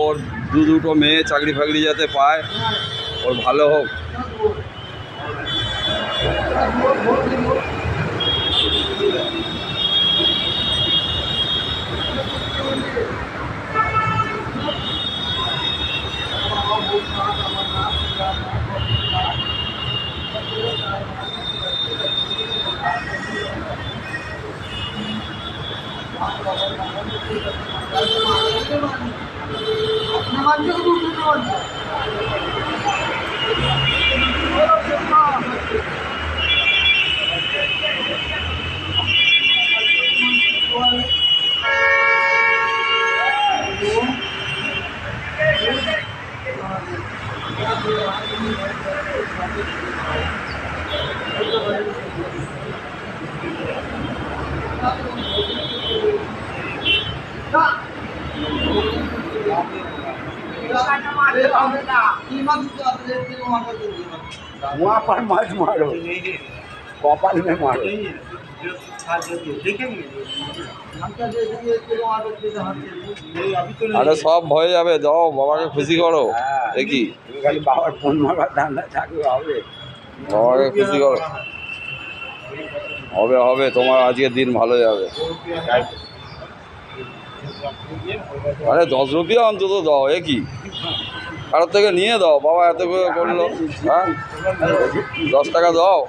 ওর দুটো মেয়ে চাকরি ফাকরি যাতে পায়, ওর ভালো হোক। वहाँ पर मत मारो, कपाल में मारो। আরে সব হয়ে যাবে, যাও বাবাকে খুশি করো। দেখি খালি বাবার ফোন মারার ধান্দা থাকলে হবে? বাবাকে খুশি করো। হবে হবে, তোমার আজকের দিন ভালো যাবে। আরে 10 রুপিয়া অন্তত দাও, এ কি কারোর থেকে নিয়ে দাও, বাবা এত করে করলো। হ্যাঁ 10 টাকা দাও।